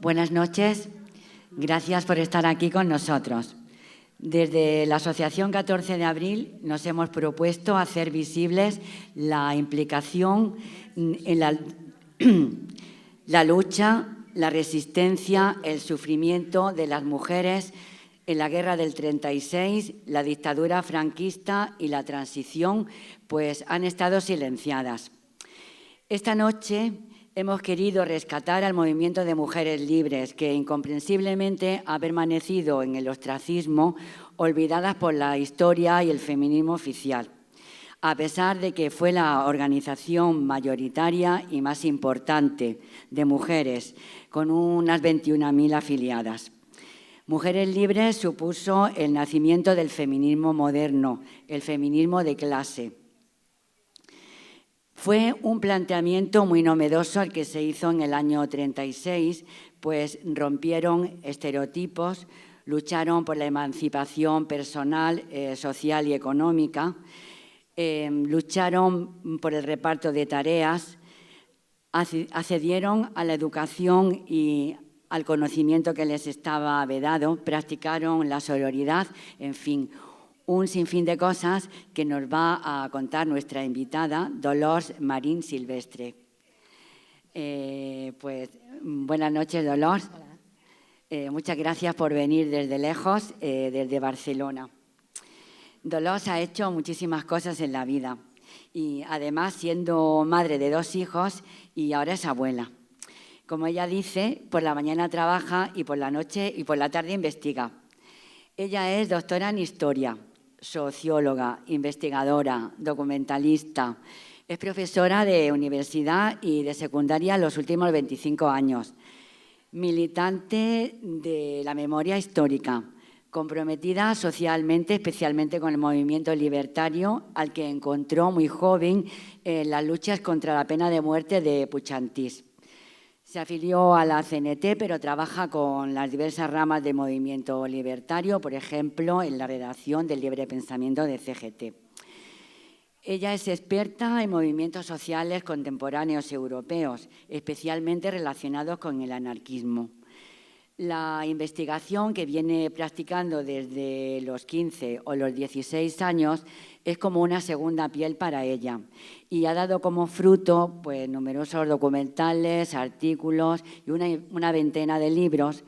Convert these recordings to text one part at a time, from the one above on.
Buenas noches. Gracias por estar aquí con nosotros. Desde la Asociación 14 de Abril nos hemos propuesto hacer visibles la implicación en la lucha, la resistencia, el sufrimiento de las mujeres en la guerra del 36, la dictadura franquista y la transición, pues han estado silenciadas. Esta noche hemos querido rescatar al movimiento de mujeres libres que incomprensiblemente ha permanecido en el ostracismo, olvidadas por la historia y el feminismo oficial, a pesar de que fue la organización mayoritaria y más importante de mujeres, con unas 21.000 afiliadas. Mujeres Libres supuso el nacimiento del feminismo moderno, el feminismo de clase. Fue un planteamiento muy novedoso el que se hizo en el año 36, pues rompieron estereotipos, lucharon por la emancipación personal, social y económica, lucharon por el reparto de tareas, accedieron a la educación y al conocimiento que les estaba vedado, practicaron la sororidad, en fin, un sinfín de cosas que nos va a contar nuestra invitada, Dolors Marín Silvestre. Pues buenas noches, Dolors. Muchas gracias por venir desde lejos, desde Barcelona. Dolors ha hecho muchísimas cosas en la vida y además siendo madre de 2 hijos y ahora es abuela. Como ella dice, por la mañana trabaja y por la noche y por la tarde investiga. Ella es doctora en Historia, socióloga, investigadora, documentalista. Es profesora de universidad y de secundaria los últimos 25 años. Militante de la memoria histórica, comprometida socialmente, especialmente con el movimiento libertario, al que encontró muy joven en las luchas contra la pena de muerte de Puigdemont. Se afilió a la CNT, pero trabaja con las diversas ramas del movimiento libertario, por ejemplo, en la redacción del Libre Pensamiento de CGT. Ella es experta en movimientos sociales contemporáneos europeos, especialmente relacionados con el anarquismo. La investigación que viene practicando desde los 15 o los 16 años es como una segunda piel para ella y ha dado como fruto pues, numerosos documentales, artículos y una veintena de libros,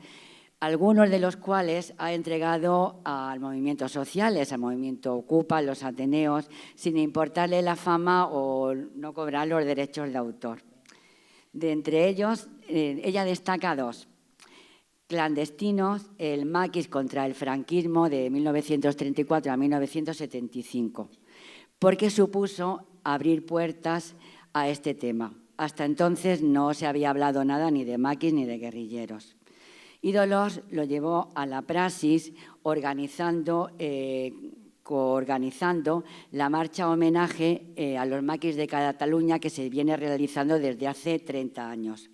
algunos de los cuales ha entregado a movimientos sociales, al movimiento Ocupa, los Ateneos, sin importarle la fama o no cobrar los derechos de autor. De entre ellos, ella destaca 2. Clandestinos, el maquis contra el franquismo de 1934 a 1975, porque supuso abrir puertas a este tema. Hasta entonces no se había hablado nada ni de maquis ni de guerrilleros. Y Dolors lo llevó a la praxis coorganizando la marcha homenaje a los maquis de Cataluña que se viene realizando desde hace 30 años.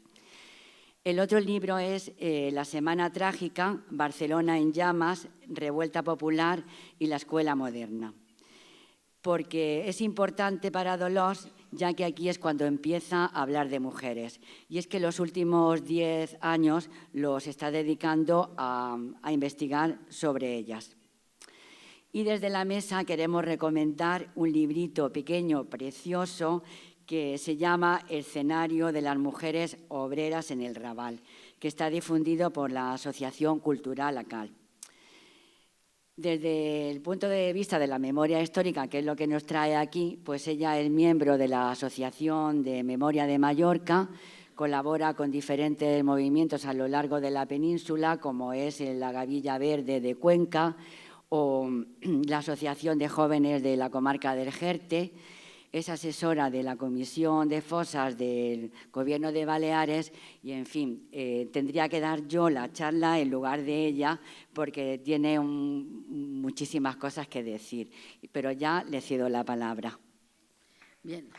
El otro libro es La Semana Trágica, Barcelona en llamas, Revuelta Popular y la Escuela Moderna. Porque es importante para Dolors, ya que aquí es cuando empieza a hablar de mujeres. Y es que los últimos 10 años los está dedicando a investigar sobre ellas. Y desde la mesa queremos recomendar un librito pequeño, precioso, que se llama Escenario de las mujeres obreras en el Raval, que está difundido por la Asociación Cultural ACAL. Desde el punto de vista de la memoria histórica, que es lo que nos trae aquí, pues ella es miembro de la Asociación de Memoria de Mallorca, colabora con diferentes movimientos a lo largo de la península, como es la Gavilla Verde de Cuenca o la Asociación de Jóvenes de la Comarca del Jerte. Es asesora de la Comisión de Fosas del Gobierno de Baleares y, en fin, tendría que dar yo la charla en lugar de ella porque tiene muchísimas cosas que decir, pero ya le cedo la palabra. Bien.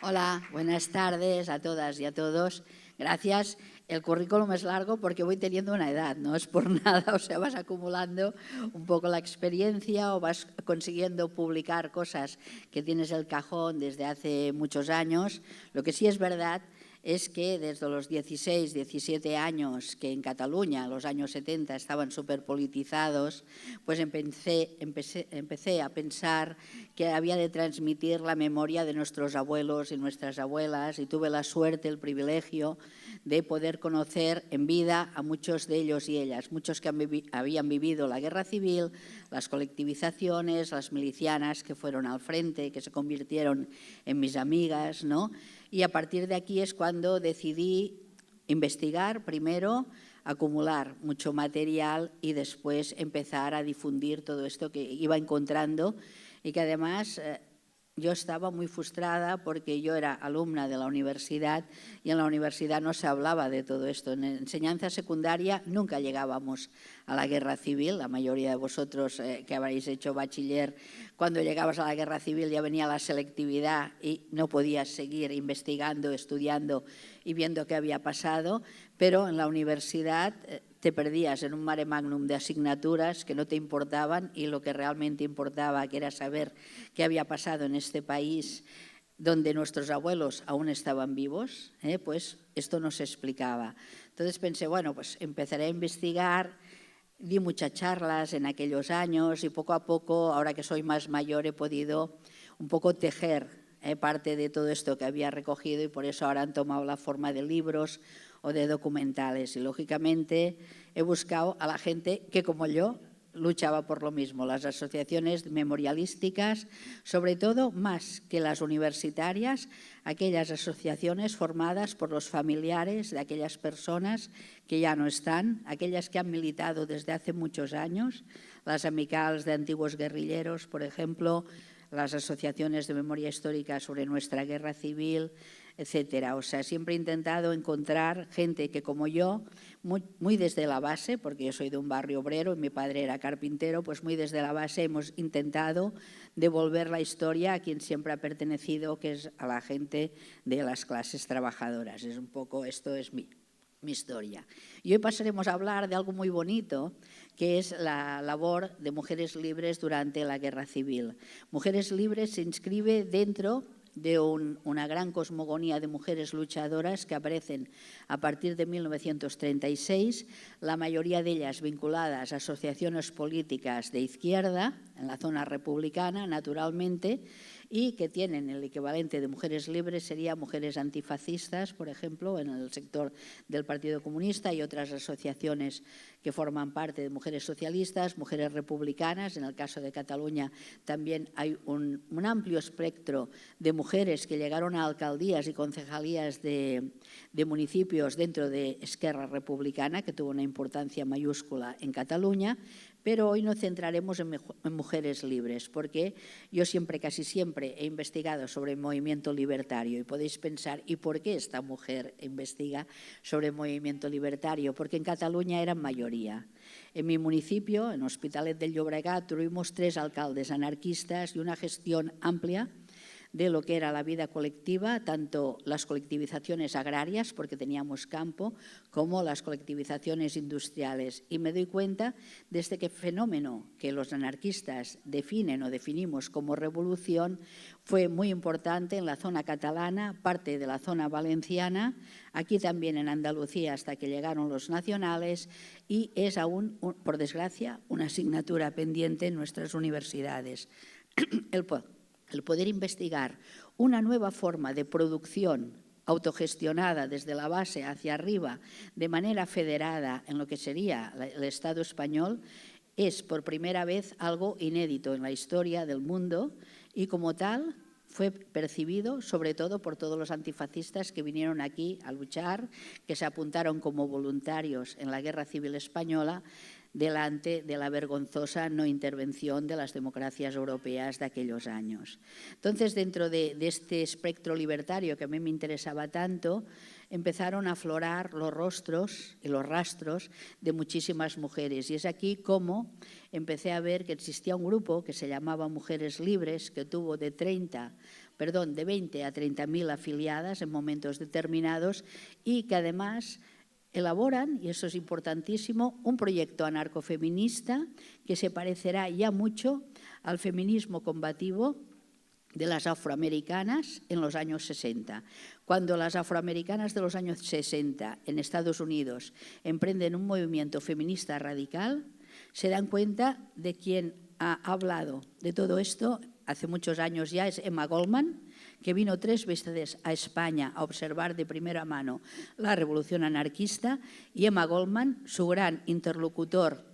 Hola, buenas tardes a todas y a todos. Gracias. El currículum es largo porque voy teniendo una edad, no es por nada, o sea, vas acumulando un poco la experiencia o vas consiguiendo publicar cosas que tienes en el cajón desde hace muchos años. Lo que sí es verdad es que desde los 16, 17 años que en Cataluña, los años 70, estaban súper politizados, pues empecé a pensar que había de transmitir la memoria de nuestros abuelos y nuestras abuelas, y tuve la suerte, el privilegio de poder conocer en vida a muchos de ellos y ellas, muchos que habían vivido la guerra civil, las colectivizaciones, las milicianas que fueron al frente, que se convirtieron en mis amigas, ¿no? Y a partir de aquí es cuando decidí investigar primero, acumular mucho material y después empezar a difundir todo esto que iba encontrando y que además yo estaba muy frustrada porque yo era alumna de la universidad y en la universidad no se hablaba de todo esto. En enseñanza secundaria nunca llegábamos a la guerra civil. La mayoría de vosotros que habréis hecho bachiller, cuando llegabas a la guerra civil ya venía la selectividad y no podías seguir investigando, estudiando y viendo qué había pasado, pero en la universidad te perdías en un mare magnum de asignaturas que no te importaban y lo que realmente importaba, que era saber qué había pasado en este país donde nuestros abuelos aún estaban vivos, pues esto no se explicaba. Entonces pensé, bueno, pues empezaré a investigar. Di muchas charlas en aquellos años y poco a poco, ahora que soy más mayor, he podido un poco tejer parte de todo esto que había recogido y por eso ahora han tomado la forma de libros o de documentales. Y lógicamente he buscado a la gente que, como yo, luchaba por lo mismo, las asociaciones memorialísticas, sobre todo más que las universitarias, aquellas asociaciones formadas por los familiares de aquellas personas que ya no están, aquellas que han militado desde hace muchos años, las amicals de antiguos guerrilleros, por ejemplo, las asociaciones de memoria histórica sobre nuestra guerra civil, etcétera. O sea, siempre he intentado encontrar gente que, como yo, muy desde la base, porque yo soy de un barrio obrero y mi padre era carpintero, pues muy desde la base hemos intentado devolver la historia a quien siempre ha pertenecido, que es a la gente de las clases trabajadoras. Es un poco, esto es mi historia. Y hoy pasaremos a hablar de algo muy bonito, que es la labor de Mujeres Libres durante la Guerra Civil. Mujeres Libres se inscribe dentro de una gran cosmogonía de mujeres luchadoras que aparecen a partir de 1936, la mayoría de ellas vinculadas a asociaciones políticas de izquierda, en la zona republicana, naturalmente, y que tienen el equivalente de mujeres libres, sería mujeres antifascistas, por ejemplo, en el sector del Partido Comunista y otras asociaciones que forman parte de mujeres socialistas, mujeres republicanas. En el caso de Cataluña también hay un amplio espectro de mujeres que llegaron a alcaldías y concejalías de municipios dentro de Esquerra Republicana, que tuvo una importancia mayúscula en Cataluña. Pero hoy nos centraremos en mujeres libres, porque yo siempre, casi siempre, he investigado sobre el movimiento libertario y podéis pensar, ¿y por qué esta mujer investiga sobre el movimiento libertario? Porque en Cataluña eran mayoría. En mi municipio, en Hospitalet del Llobregat, tuvimos 3 alcaldes anarquistas y una gestión amplia de lo que era la vida colectiva, tanto las colectivizaciones agrarias, porque teníamos campo, como las colectivizaciones industriales. Y me doy cuenta de este fenómeno que los anarquistas definen o definimos como revolución fue muy importante en la zona catalana, parte de la zona valenciana, aquí también en Andalucía hasta que llegaron los nacionales, y es aún, por desgracia, una asignatura pendiente en nuestras universidades. El poder investigar una nueva forma de producción autogestionada desde la base hacia arriba, de manera federada en lo que sería el Estado español, es por primera vez algo inédito en la historia del mundo y como tal fue percibido sobre todo por todos los antifascistas que vinieron aquí a luchar, que se apuntaron como voluntarios en la Guerra Civil Española, delante de la vergonzosa no intervención de las democracias europeas de aquellos años. Entonces, dentro de este espectro libertario que a mí me interesaba tanto, empezaron a aflorar los rostros y los rastros de muchísimas mujeres. Y es aquí como empecé a ver que existía un grupo que se llamaba Mujeres Libres, que tuvo de 20 a 30.000 afiliadas en momentos determinados y que además elaboran, y eso es importantísimo, un proyecto anarcofeminista que se parecerá ya mucho al feminismo combativo de las afroamericanas en los años 60. Cuando las afroamericanas de los años 60 en Estados Unidos emprenden un movimiento feminista radical, se dan cuenta de quien ha hablado de todo esto hace muchos años ya, es Emma Goldman, que vino 3 veces a España a observar de primera mano la revolución anarquista, y Emma Goldman, su gran interlocutor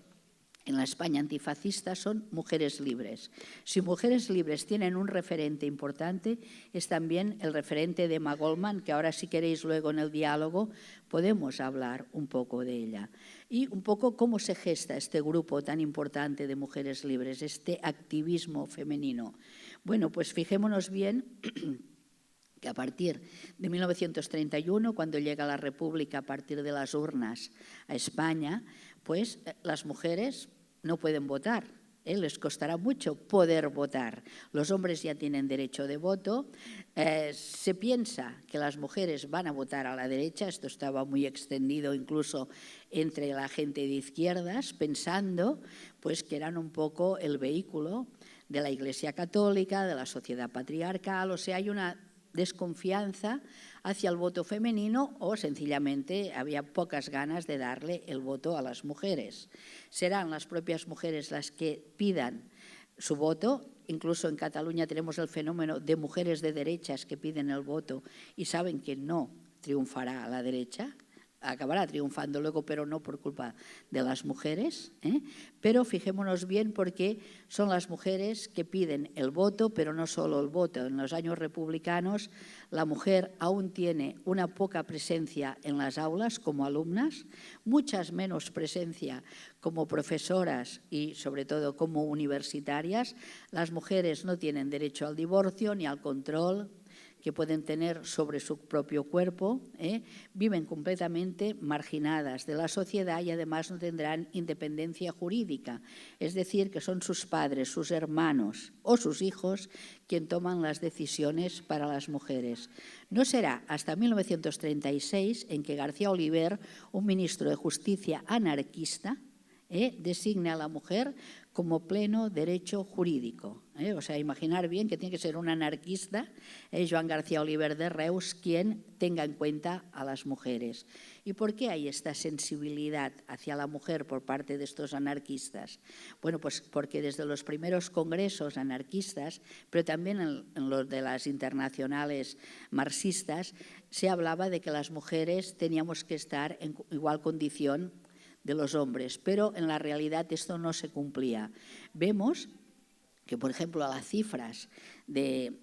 en la España antifascista, son Mujeres Libres. Si Mujeres Libres tienen un referente importante, es también el referente de Emma Goldman, que ahora si queréis luego en el diálogo podemos hablar un poco de ella. Y un poco cómo se gesta este grupo tan importante de Mujeres Libres, este activismo femenino. Bueno, pues fijémonos bien que a partir de 1931, cuando llega la República a partir de las urnas a España, pues las mujeres no pueden votar. Les costará mucho poder votar. Los hombres ya tienen derecho de voto. Se piensa que las mujeres van a votar a la derecha. Esto estaba muy extendido incluso entre la gente de izquierdas, pensando pues, que eran un poco el vehículo de la Iglesia Católica, de la sociedad patriarcal. O sea, hay una desconfianza hacia el voto femenino, o sencillamente había pocas ganas de darle el voto a las mujeres. Serán las propias mujeres las que pidan su voto. Incluso en Cataluña tenemos el fenómeno de mujeres de derechas que piden el voto y saben que no triunfará a la derecha. Acabará triunfando luego, pero no por culpa de las mujeres. Pero fijémonos bien porque son las mujeres que piden el voto, pero no solo el voto. En los años republicanos la mujer aún tiene una poca presencia en las aulas como alumnas, muchas menos presencia como profesoras y sobre todo como universitarias. Las mujeres no tienen derecho al divorcio ni al control que pueden tener sobre su propio cuerpo, viven completamente marginadas de la sociedad y además no tendrán independencia jurídica. Es decir, que son sus padres, sus hermanos o sus hijos quien toman las decisiones para las mujeres. No será hasta 1936 en que García Oliver, un ministro de Justicia anarquista, designa a la mujer como pleno derecho jurídico. O sea, imaginar bien que tiene que ser un anarquista, Joan García Oliver de Reus, quien tenga en cuenta a las mujeres. ¿Y por qué hay esta sensibilidad hacia la mujer por parte de estos anarquistas? Bueno, pues porque desde los primeros congresos anarquistas, pero también en los de las internacionales marxistas, se hablaba de que las mujeres teníamos que estar en igual condición de los hombres, pero en la realidad esto no se cumplía. Vemos que, por ejemplo, las cifras de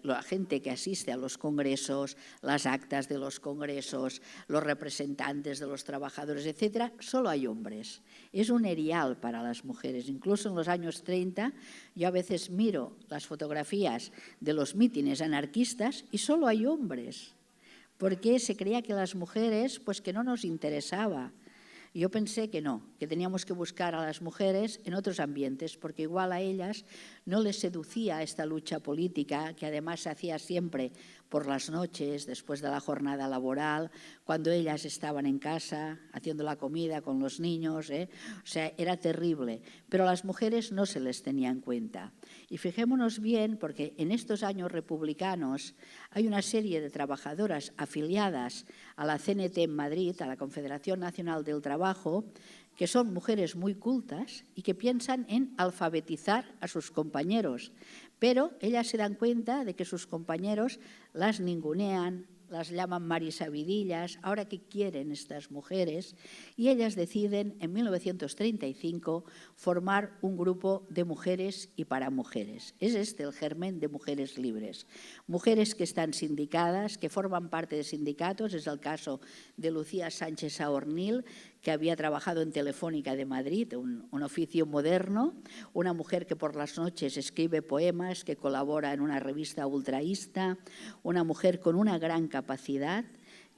la gente que asiste a los congresos, las actas de los congresos, los representantes de los trabajadores, etcétera, solo hay hombres. Es un erial para las mujeres. Incluso en los años 30, yo a veces miro las fotografías de los mítines anarquistas y solo hay hombres, porque se creía que las mujeres, pues que no nos interesaba. Yo pensé que no, que teníamos que buscar a las mujeres en otros ambientes, porque igual a ellas no les seducía esta lucha política, que además se hacía siempre por las noches, después de la jornada laboral, cuando ellas estaban en casa haciendo la comida con los niños. O sea, era terrible. Pero a las mujeres no se les tenía en cuenta. Y fijémonos bien, porque en estos años republicanos hay una serie de trabajadoras afiliadas a la CNT en Madrid, a la Confederación Nacional del Trabajo, que son mujeres muy cultas y que piensan en alfabetizar a sus compañeros. Pero ellas se dan cuenta de que sus compañeros las ningunean, las llaman marisabidillas. Ahora, ¿qué quieren estas mujeres? Y ellas deciden en 1935 formar un grupo de mujeres y para mujeres. Es este el germen de Mujeres Libres. Mujeres que están sindicadas, que forman parte de sindicatos. Es el caso de Lucía Sánchez Saornil, que había trabajado en Telefónica de Madrid, un oficio moderno, una mujer que por las noches escribe poemas, que colabora en una revista ultraísta, una mujer con una gran capacidad,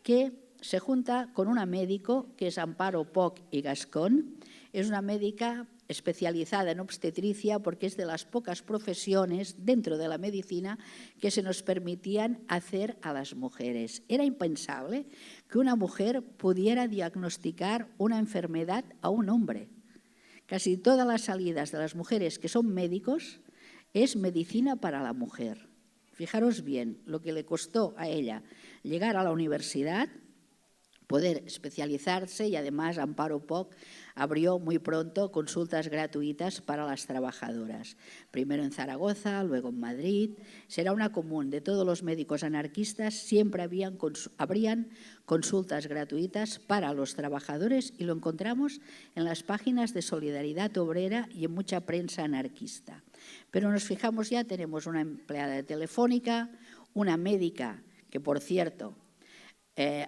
que se junta con una médico que es Amparo Poch y Gascón. Es una médica especializada en obstetricia porque es de las pocas profesiones dentro de la medicina que se nos permitían hacer a las mujeres. Era impensable que una mujer pudiera diagnosticar una enfermedad a un hombre. Casi todas las salidas de las mujeres que son médicos es medicina para la mujer. Fijaros bien lo que le costó a ella llegar a la universidad, poder especializarse, y además Amparo Poch abrió muy pronto consultas gratuitas para las trabajadoras. Primero en Zaragoza, luego en Madrid. Será una común de todos los médicos anarquistas, siempre habrían consultas gratuitas para los trabajadores, y lo encontramos en las páginas de Solidaridad Obrera y en mucha prensa anarquista. Pero nos fijamos ya, tenemos una empleada de Telefónica, una médica que, por cierto,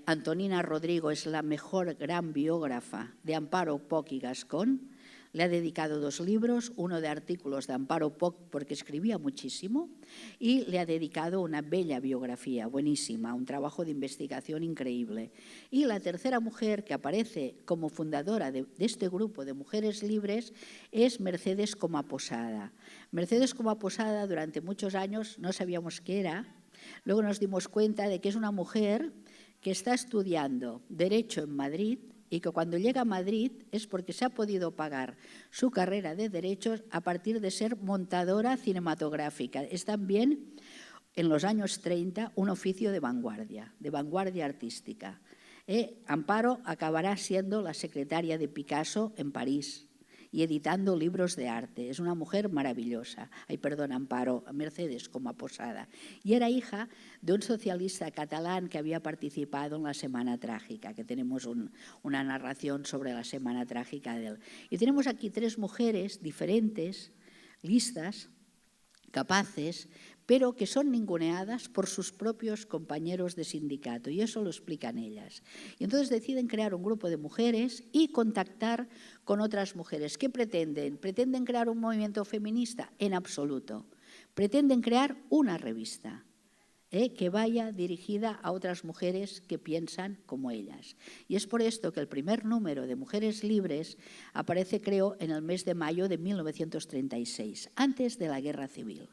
Antonina Rodrigo es la mejor gran biógrafa de Amparo Poch y Gascón. Le ha dedicado 2 libros, uno de artículos de Amparo Poch porque escribía muchísimo, y le ha dedicado una bella biografía, buenísima, un trabajo de investigación increíble. Y la tercera mujer que aparece como fundadora de este grupo de mujeres libres es Mercedes Coma Posada. Mercedes Coma Posada durante muchos años no sabíamos qué era, luego nos dimos cuenta de que es una mujer que está estudiando Derecho en Madrid y que cuando llega a Madrid es porque se ha podido pagar su carrera de Derechos a partir de ser montadora cinematográfica. Es también, en los años 30, un oficio de vanguardia artística. Amparo acabará siendo la secretaria de Picasso en París y editando libros de arte. Es una mujer maravillosa. Amparo, Mercedes Coma Posada. Y era hija de un socialista catalán que había participado en la Semana Trágica, que tenemos una narración sobre la Semana Trágica de él. Y tenemos aquí 3 mujeres diferentes, listas, capaces, pero que son ninguneadas por sus propios compañeros de sindicato, y eso lo explican ellas. Y entonces deciden crear un grupo de mujeres y contactar con otras mujeres. ¿Qué pretenden? ¿Pretenden crear un movimiento feminista? En absoluto. Pretenden crear una revista que vaya dirigida a otras mujeres que piensan como ellas. Y es por esto que el primer número de Mujeres Libres aparece, creo, en el mes de mayo de 1936, antes de la Guerra Civil.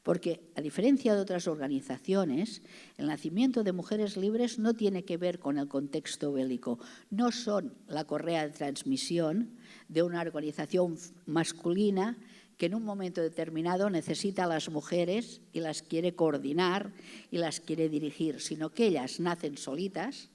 Porque, a diferencia de otras organizaciones, el nacimiento de Mujeres Libres no tiene que ver con el contexto bélico. No son la correa de transmisión de una organización masculina que en un momento determinado necesita a las mujeres y las quiere coordinar y las quiere dirigir, sino que ellas nacen solitas,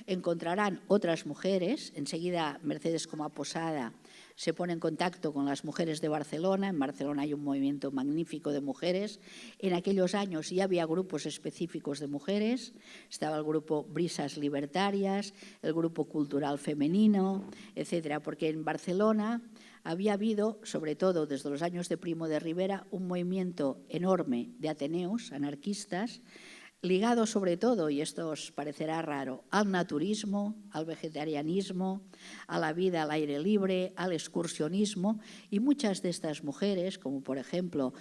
encontrarán otras mujeres. Enseguida Mercedes Coma Posada se pone en contacto con las mujeres de Barcelona. En Barcelona hay un movimiento magnífico de mujeres. En aquellos años ya había grupos específicos de mujeres. Estaba el grupo Brisas Libertarias, el grupo Cultural Femenino, etcétera, porque en Barcelona había habido, sobre todo desde los años de Primo de Rivera, un movimiento enorme de ateneos anarquistas, ligado sobre todo, y esto os parecerá raro, al naturismo, al vegetarianismo, a la vida al aire libre, al excursionismo, y muchas de estas mujeres, como por ejemplo,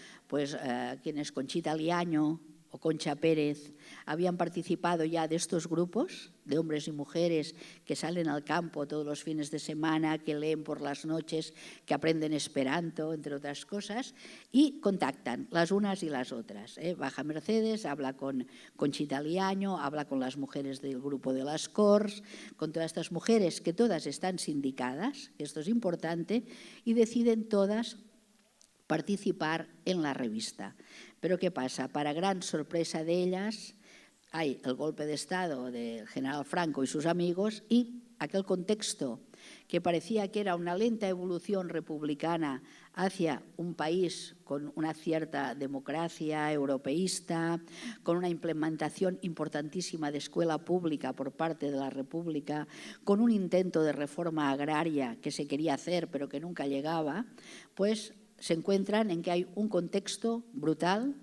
quienes Conchita Liaño o Concha Pérez, habían participado ya de estos grupos de hombres y mujeres que salen al campo todos los fines de semana, que leen por las noches, que aprenden esperanto, entre otras cosas, y contactan las unas y las otras. Baja Mercedes, habla con Conchita Liaño, habla con las mujeres del grupo de las Corts, con todas estas mujeres que todas están sindicadas, esto es importante, y deciden todas participar en la revista. Pero ¿qué pasa? Para gran sorpresa de ellas, hay el golpe de Estado del general Franco y sus amigos, y aquel contexto que parecía que era una lenta evolución republicana hacia un país con una cierta democracia europeísta, con una implementación importantísima de escuela pública por parte de la República, con un intento de reforma agraria que se quería hacer pero que nunca llegaba, pues se encuentran en que hay un contexto brutal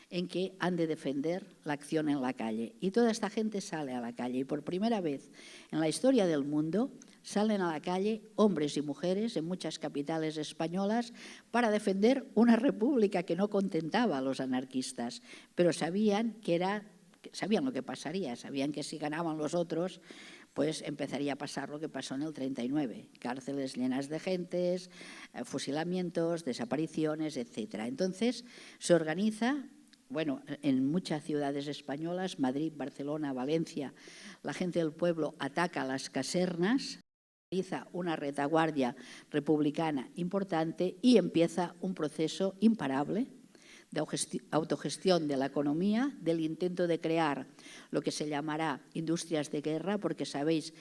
en que han de defender la acción en la calle. Y toda esta gente sale a la calle. Y por primera vez en la historia del mundo salen a la calle hombres y mujeres en muchas capitales españolas para defender una república que no contentaba a los anarquistas, pero sabían lo que pasaría, sabían que si ganaban los otros, pues empezaría a pasar lo que pasó en el 39, cárceles llenas de gentes, fusilamientos, desapariciones, etc. Entonces se organiza, bueno, en muchas ciudades españolas, Madrid, Barcelona, Valencia, la gente del pueblo ataca las casernas, realiza una retaguardia republicana importante y empieza un proceso imparable de autogestión de la economía, del intento de crear lo que se llamará industrias de guerra, porque sabéis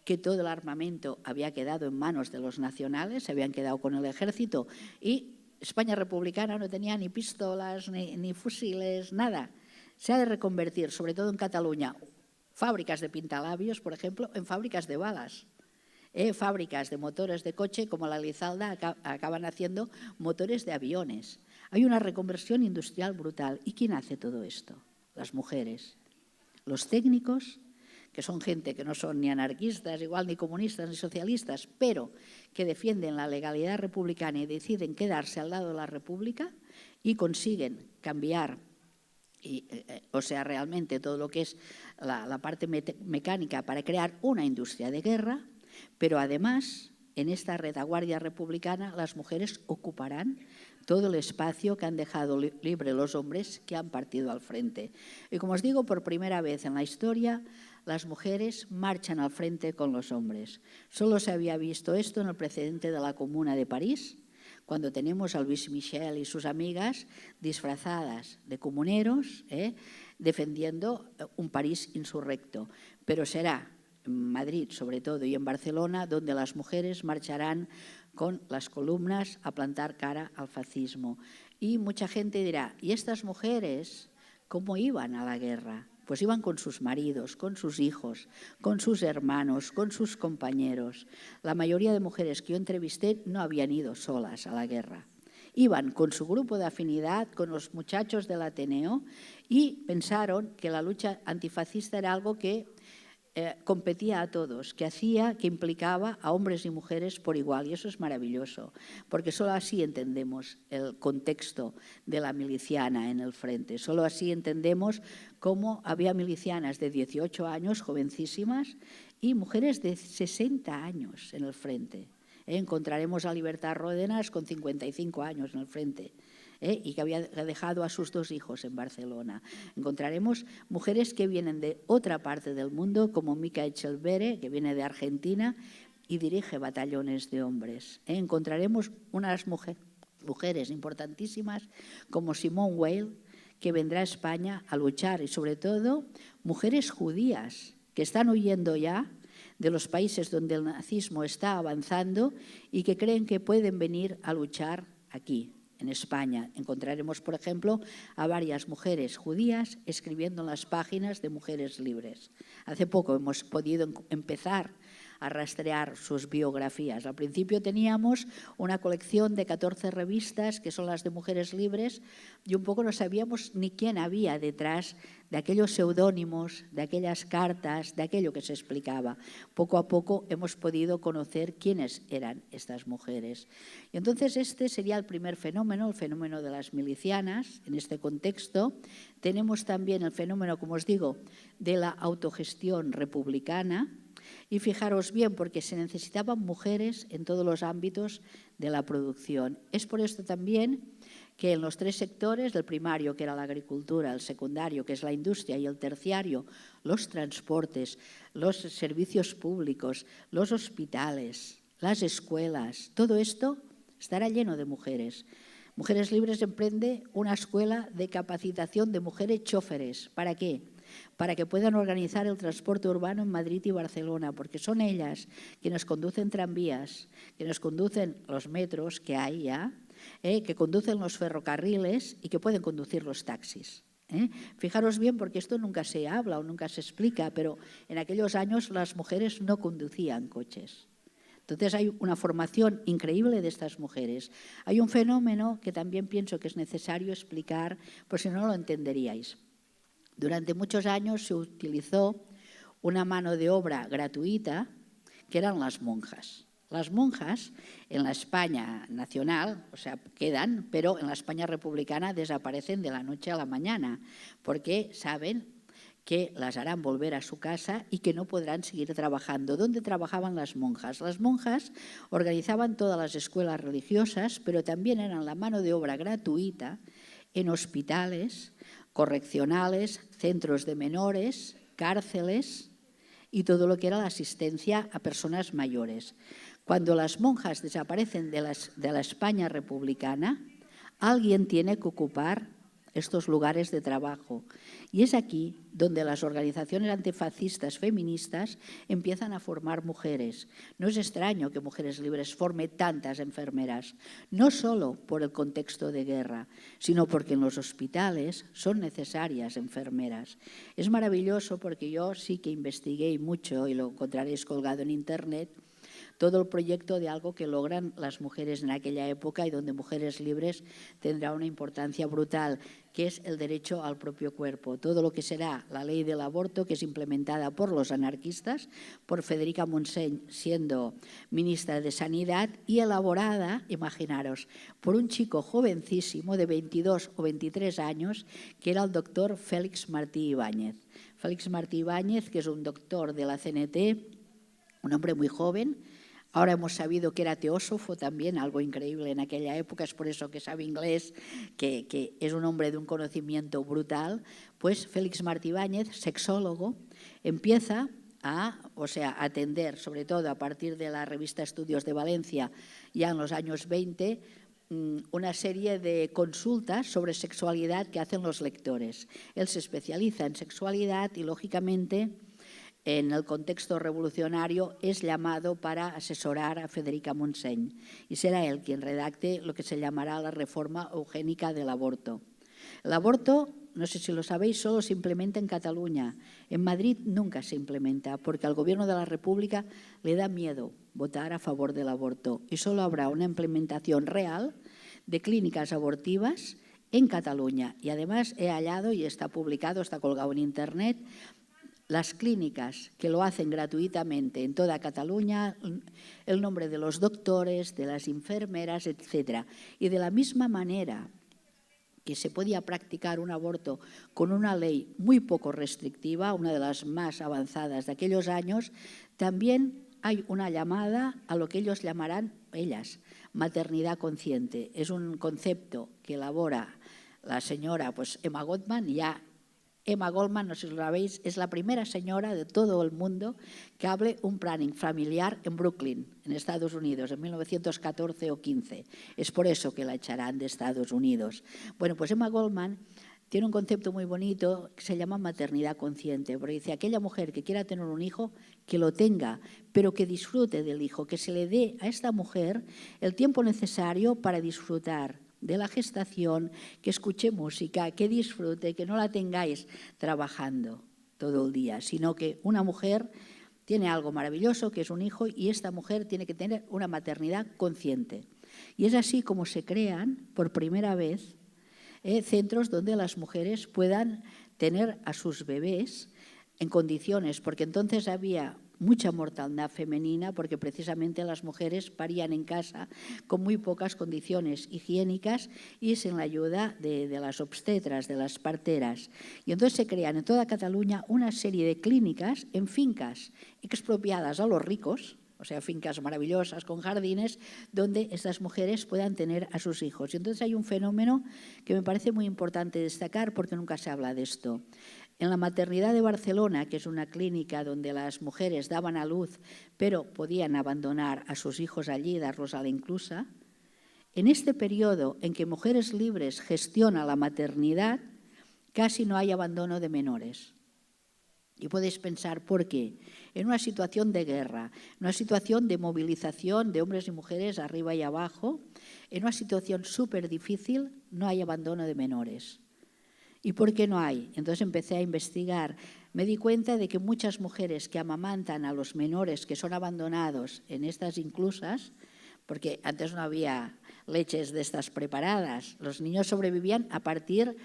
que todo el armamento había quedado en manos de los nacionales, se habían quedado con el ejército y España republicana no tenía ni pistolas, ni fusiles, nada. Se ha de reconvertir, sobre todo en Cataluña, fábricas de pintalabios, por ejemplo, en fábricas de balas. Fábricas de motores de coche, como la Lizalda, acaban haciendo motores de aviones. Hay una reconversión industrial brutal. ¿Y quién hace todo esto? Las mujeres. Los técnicos, que son gente que no son ni anarquistas, igual ni comunistas ni socialistas, pero que defienden la legalidad republicana y deciden quedarse al lado de la República y consiguen cambiar, o sea, realmente todo lo que es la parte mecánica para crear una industria de guerra, pero además en esta retaguardia republicana las mujeres ocuparán todo el espacio que han dejado libre los hombres que han partido al frente. Y como os digo, por primera vez en la historia, las mujeres marchan al frente con los hombres. Solo se había visto esto en el precedente de la Comuna de París, cuando tenemos a Louise Michel y sus amigas disfrazadas de comuneros, defendiendo un París insurrecto. Pero será en Madrid, sobre todo, y en Barcelona, donde las mujeres marcharán con las columnas a plantar cara al fascismo. Y mucha gente dirá, ¿y estas mujeres cómo iban a la guerra? Pues iban con sus maridos, con sus hijos, con sus hermanos, con sus compañeros. La mayoría de mujeres que yo entrevisté no habían ido solas a la guerra. Iban con su grupo de afinidad, con los muchachos del Ateneo, y pensaron que la lucha antifascista era algo que competía a todos, que implicaba a hombres y mujeres por igual, y eso es maravilloso, porque solo así entendemos el contexto de la miliciana en el frente, solo así entendemos cómo había milicianas de 18 años, jovencísimas, y mujeres de 60 años en el frente. Encontraremos a Libertad Ródenas con 55 años en el frente. Y que había dejado a sus 2 hijos en Barcelona. Encontraremos mujeres que vienen de otra parte del mundo, como Mica Echelbere, que viene de Argentina y dirige batallones de hombres. Encontraremos unas mujeres importantísimas, como Simone Weil, que vendrá a España a luchar, y sobre todo mujeres judías que están huyendo ya de los países donde el nazismo está avanzando y que creen que pueden venir a luchar aquí. En España encontraremos, por ejemplo, a varias mujeres judías escribiendo en las páginas de Mujeres Libres. Hace poco hemos podido empezar a rastrear sus biografías. Al principio teníamos una colección de 14 revistas, que son las de Mujeres Libres, y un poco no sabíamos ni quién había detrás de aquellos seudónimos, de aquellas cartas, de aquello que se explicaba. Poco a poco hemos podido conocer quiénes eran estas mujeres. Y entonces este sería el primer fenómeno, el fenómeno de las milicianas. En este contexto tenemos también el fenómeno, como os digo, de la autogestión republicana. Y fijaros bien, porque se necesitaban mujeres en todos los ámbitos de la producción. Es por esto también que en los 3 sectores, del primario, que era la agricultura, el secundario, que es la industria, y el terciario, los transportes, los servicios públicos, los hospitales, las escuelas, todo esto estará lleno de mujeres. Mujeres Libres emprende una escuela de capacitación de mujeres choferes. ¿Para qué? Para que puedan organizar el transporte urbano en Madrid y Barcelona, porque son ellas quienes conducen tranvías, quienes conducen los metros que hay ya, que conducen los ferrocarriles y que pueden conducir los taxis. Fijaros bien, porque esto nunca se habla o nunca se explica, pero en aquellos años las mujeres no conducían coches. Entonces hay una formación increíble de estas mujeres. Hay un fenómeno que también pienso que es necesario explicar, por si no lo entenderíais. Durante muchos años se utilizó una mano de obra gratuita, que eran las monjas. Las monjas en la España nacional, o sea, quedan, pero en la España republicana desaparecen de la noche a la mañana, porque saben que las harán volver a su casa y que no podrán seguir trabajando. ¿Dónde trabajaban las monjas? Las monjas organizaban todas las escuelas religiosas, pero también eran la mano de obra gratuita en hospitales, correccionales, centros de menores, cárceles y todo lo que era la asistencia a personas mayores. Cuando las monjas desaparecen de la España republicana, alguien tiene que ocupar estos lugares de trabajo. Y es aquí donde las organizaciones antifascistas feministas empiezan a formar mujeres. No es extraño que Mujeres Libres forme tantas enfermeras, no solo por el contexto de guerra, sino porque en los hospitales son necesarias enfermeras. Es maravilloso porque yo sí que investigué mucho, y lo encontraréis colgado en internet, todo el proyecto de algo que logran las mujeres en aquella época y donde Mujeres Libres tendrá una importancia brutal, que es el derecho al propio cuerpo. Todo lo que será la ley del aborto, que es implementada por los anarquistas, por Federica Montseny siendo ministra de Sanidad, y elaborada, imaginaros, por un chico jovencísimo de 22 o 23 años, que era el doctor Félix Martí Ibáñez. Félix Martí Ibáñez, que es un doctor de la CNT, un hombre muy joven. Ahora hemos sabido que era teósofo también, algo increíble en aquella época, es por eso que sabe inglés, que es un hombre de un conocimiento brutal. Pues Félix Martí Ibáñez, sexólogo, empieza a atender, sobre todo a partir de la revista Estudios de Valencia, ya en los años 20, una serie de consultas sobre sexualidad que hacen los lectores. Él se especializa en sexualidad y, lógicamente, en el contexto revolucionario es llamado para asesorar a Federica Montseny y será él quien redacte lo que se llamará la reforma eugénica del aborto. El aborto, no sé si lo sabéis, solo se implementa en Cataluña. En Madrid nunca se implementa porque al Gobierno de la República le da miedo votar a favor del aborto y solo habrá una implementación real de clínicas abortivas en Cataluña. Y además he hallado, y está publicado, está colgado en internet, las clínicas que lo hacen gratuitamente en toda Cataluña, el nombre de los doctores, de las enfermeras, etc. Y de la misma manera que se podía practicar un aborto con una ley muy poco restrictiva, una de las más avanzadas de aquellos años, también hay una llamada a lo que ellos llamarán, maternidad consciente. Es un concepto que elabora la señora Emma Goldman. Emma Goldman, no sé si lo sabéis, es la primera señora de todo el mundo que hable un planning familiar en Brooklyn, en Estados Unidos, en 1914 o 15. Es por eso que la echarán de Estados Unidos. Bueno, pues Emma Goldman tiene un concepto muy bonito que se llama maternidad consciente, porque dice, aquella mujer que quiera tener un hijo, que lo tenga, pero que disfrute del hijo, que se le dé a esta mujer el tiempo necesario para disfrutar de la gestación, que escuche música, que disfrute, que no la tengáis trabajando todo el día, sino que una mujer tiene algo maravilloso, que es un hijo, y esta mujer tiene que tener una maternidad consciente. Y es así como se crean, por primera vez, centros donde las mujeres puedan tener a sus bebés en condiciones, porque entonces había mucha mortalidad femenina porque precisamente las mujeres parían en casa con muy pocas condiciones higiénicas y sin la ayuda de las obstetras, de las parteras. Y entonces se crean en toda Cataluña una serie de clínicas en fincas expropiadas a los ricos, o sea, fincas maravillosas con jardines, donde estas mujeres puedan tener a sus hijos. Y entonces hay un fenómeno que me parece muy importante destacar porque nunca se habla de esto. En la maternidad de Barcelona, que es una clínica donde las mujeres daban a luz, pero podían abandonar a sus hijos allí, darlos a la inclusa, en este periodo en que Mujeres Libres gestiona la maternidad, casi no hay abandono de menores. Y podéis pensar por qué. En una situación de guerra, en una situación de movilización de hombres y mujeres arriba y abajo, en una situación súper difícil, no hay abandono de menores. ¿Y por qué no hay? Entonces empecé a investigar. Me di cuenta de que muchas mujeres que amamantan a los menores que son abandonados en estas inclusas, porque antes no había leches de estas preparadas, los niños sobrevivían a partir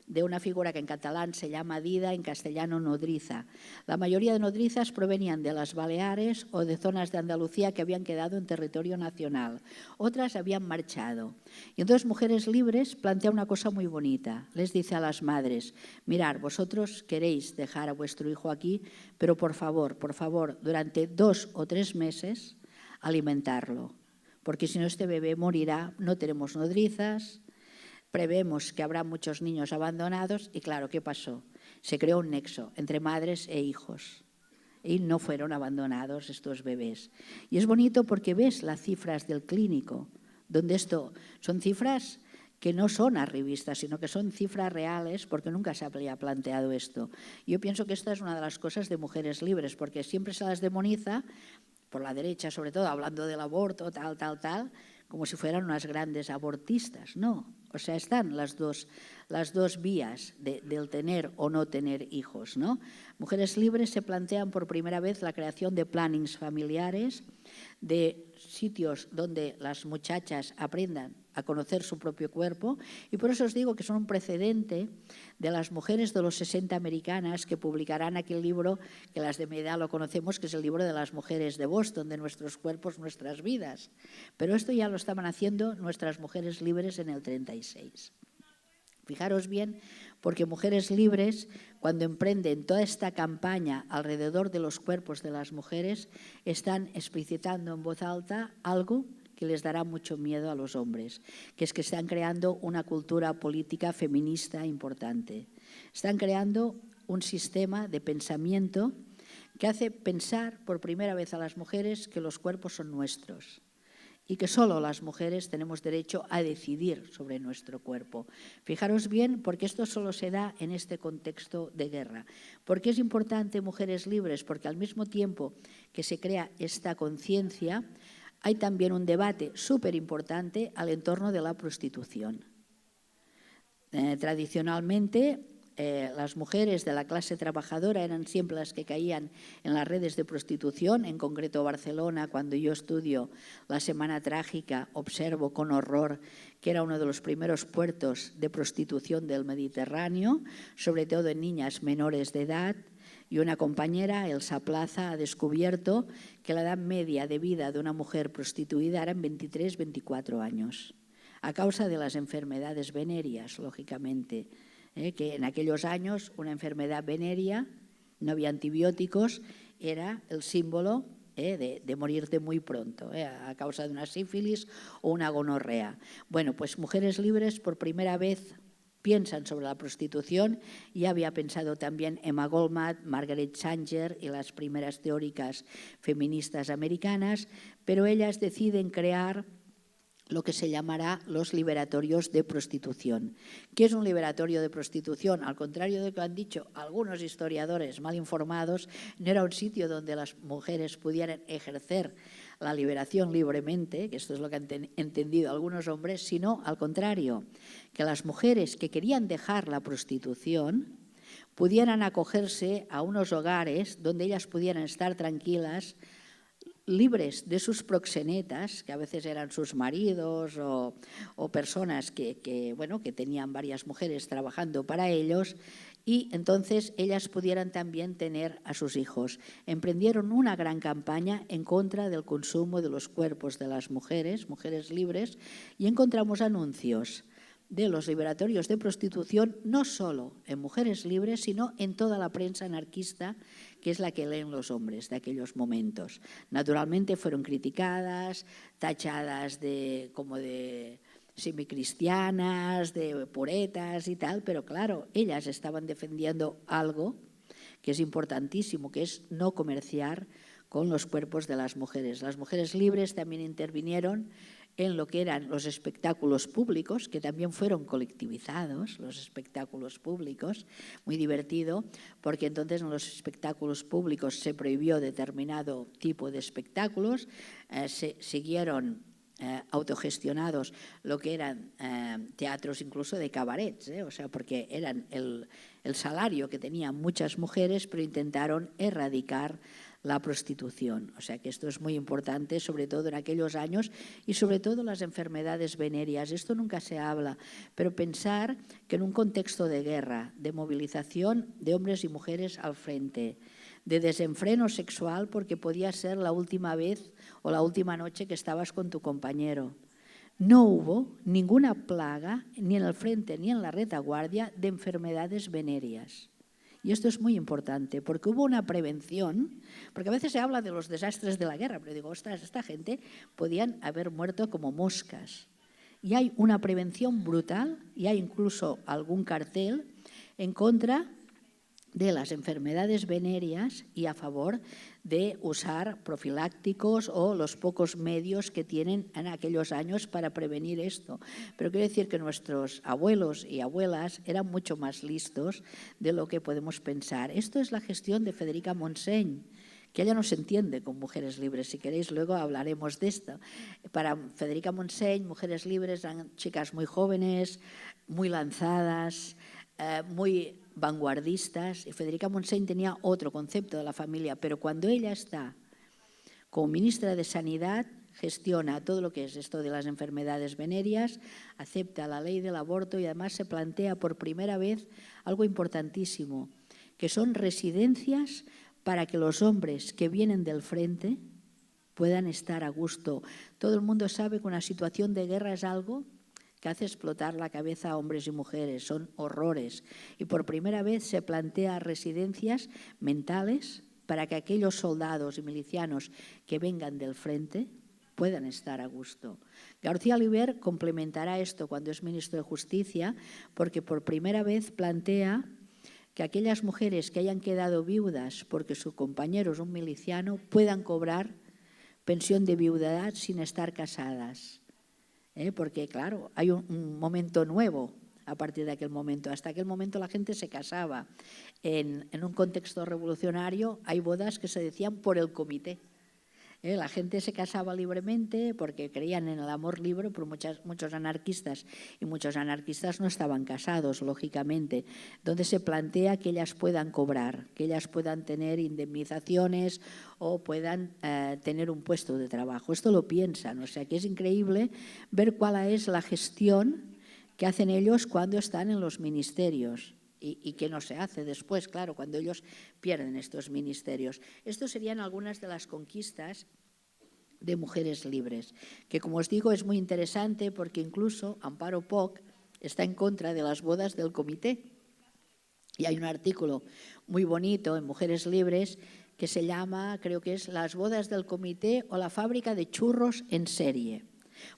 de una figura que en catalán se llama dida, en castellano nodriza. La mayoría de nodrizas provenían de las Baleares o de zonas de Andalucía que habían quedado en territorio nacional. Otras habían marchado. Y entonces Mujeres Libres plantea una cosa muy bonita. Les dice a las madres, mirad, vosotros queréis dejar a vuestro hijo aquí, pero por favor, durante 2 o 3 meses alimentarlo, porque si no este bebé morirá, no tenemos nodrizas, prevemos que habrá muchos niños abandonados y claro, ¿qué pasó? Se creó un nexo entre madres e hijos y no fueron abandonados estos bebés. Y es bonito porque ves las cifras del clínico, donde esto son cifras que no son arribistas, sino que son cifras reales, porque nunca se había planteado esto. Yo pienso que esta es una de las cosas de Mujeres Libres, porque siempre se las demoniza, por la derecha sobre todo, hablando del aborto, tal, como si fueran unas grandes abortistas. No, o sea, están las dos vías del tener o no tener hijos, ¿no? Mujeres Libres se plantean por primera vez la creación de plannings familiares, de sitios donde las muchachas aprendan a conocer su propio cuerpo, y por eso os digo que son un precedente de las mujeres de los 60 americanas que publicarán aquel libro que las de mi edad lo conocemos, que es el libro de las mujeres de Boston, de nuestros cuerpos, nuestras vidas. Pero esto ya lo estaban haciendo nuestras Mujeres Libres en el 36. Fijaros bien, porque Mujeres Libres, cuando emprenden toda esta campaña alrededor de los cuerpos de las mujeres, están explicitando en voz alta algo que les dará mucho miedo a los hombres, que es que están creando una cultura política feminista importante. Están creando un sistema de pensamiento que hace pensar por primera vez a las mujeres que los cuerpos son nuestros y que solo las mujeres tenemos derecho a decidir sobre nuestro cuerpo. Fijaros bien, porque esto solo se da en este contexto de guerra. ¿Por qué es importante Mujeres Libres? Porque al mismo tiempo que se crea esta conciencia, hay también un debate súper importante al entorno de la prostitución. Tradicionalmente, las mujeres de la clase trabajadora eran siempre las que caían en las redes de prostitución. En concreto, Barcelona, cuando yo estudio la Semana Trágica, observo con horror que era uno de los primeros puertos de prostitución del Mediterráneo, sobre todo en niñas menores de edad. Y una compañera, Elsa Plaza, ha descubierto que la edad media de vida de una mujer prostituida eran 23-24 años, a causa de las enfermedades venéreas, lógicamente, que en aquellos años una enfermedad venérea, no había antibióticos, era el símbolo de morirte muy pronto, a causa de una sífilis o una gonorrea. Bueno, pues Mujeres Libres por primera vez piensan sobre la prostitución. Ya había pensado también Emma Goldman, Margaret Sanger y las primeras teóricas feministas americanas, pero ellas deciden crear lo que se llamará los liberatorios de prostitución. ¿Qué es un liberatorio de prostitución? Al contrario de lo que han dicho algunos historiadores mal informados, no era un sitio donde las mujeres pudieran ejercer la liberación libremente, que esto es lo que han entendido algunos hombres, sino al contrario, que las mujeres que querían dejar la prostitución pudieran acogerse a unos hogares donde ellas pudieran estar tranquilas, libres de sus proxenetas, que a veces eran sus maridos o personas que tenían varias mujeres trabajando para ellos, y entonces ellas pudieran también tener a sus hijos. Emprendieron una gran campaña en contra del consumo de los cuerpos de las mujeres, Mujeres Libres, y encontramos anuncios de los liberatorios de prostitución no solo en Mujeres Libres, sino en toda la prensa anarquista, que es la que leen los hombres de aquellos momentos. Naturalmente fueron criticadas, tachadas como de semicristianas, de puretas y tal, pero claro, ellas estaban defendiendo algo que es importantísimo, que es no comerciar con los cuerpos de las mujeres. Las Mujeres Libres también intervinieron en lo que eran los espectáculos públicos, que también fueron colectivizados, los espectáculos públicos, muy divertido, porque entonces en los espectáculos públicos se prohibió determinado tipo de espectáculos, se siguieron autogestionados lo que eran teatros incluso de cabarets, o sea, porque eran el salario que tenían muchas mujeres, pero intentaron erradicar la prostitución. O sea que esto es muy importante, sobre todo en aquellos años y sobre todo las enfermedades venéreas. Esto nunca se habla, pero pensar que en un contexto de guerra, de movilización de hombres y mujeres al frente, de desenfreno sexual porque podía ser la última vez o la última noche que estabas con tu compañero, no hubo ninguna plaga, ni en el frente ni en la retaguardia, de enfermedades venéreas. Y esto es muy importante, porque hubo una prevención, porque a veces se habla de los desastres de la guerra, pero digo, ostras, esta gente podían haber muerto como moscas. Y hay una prevención brutal, y hay incluso algún cartel en contra de las enfermedades venéreas y a favor de usar profilácticos o los pocos medios que tienen en aquellos años para prevenir esto. Pero quiero decir que nuestros abuelos y abuelas eran mucho más listos de lo que podemos pensar. Esto es la gestión de Federica Montseny, que ella no se entiende con Mujeres Libres. Si queréis, luego hablaremos de esto. Para Federica Montseny, Mujeres Libres eran chicas muy jóvenes, muy lanzadas, muy vanguardistas, y Federica Montseny tenía otro concepto de la familia, pero cuando ella está como ministra de Sanidad, gestiona todo lo que es esto de las enfermedades venéreas, acepta la ley del aborto y además se plantea por primera vez algo importantísimo, que son residencias para que los hombres que vienen del frente puedan estar a gusto. Todo el mundo sabe que una situación de guerra es algo que hace explotar la cabeza a hombres y mujeres, son horrores. Y por primera vez se plantea residencias mentales para que aquellos soldados y milicianos que vengan del frente puedan estar a gusto. García Oliver complementará esto cuando es ministro de Justicia, porque por primera vez plantea que aquellas mujeres que hayan quedado viudas porque su compañero es un miliciano puedan cobrar pensión de viudedad sin estar casadas. Porque, claro, hay un momento nuevo a partir de aquel momento. Hasta aquel momento la gente se casaba. En un contexto revolucionario hay bodas que se decían por el comité. La gente se casaba libremente porque creían en el amor libre, pero muchos anarquistas no estaban casados, lógicamente. Entonces se plantea que ellas puedan cobrar, que ellas puedan tener indemnizaciones o puedan tener un puesto de trabajo. Esto lo piensan, o sea que es increíble ver cuál es la gestión que hacen ellos cuando están en los ministerios. Y qué no se hace después, claro, cuando ellos pierden estos ministerios. Estos serían algunas de las conquistas de Mujeres Libres, que como os digo es muy interesante porque incluso Amparo Poch está en contra de las bodas del comité. Y hay un artículo muy bonito en Mujeres Libres que se llama, creo que es Las bodas del comité o la fábrica de churros en serie.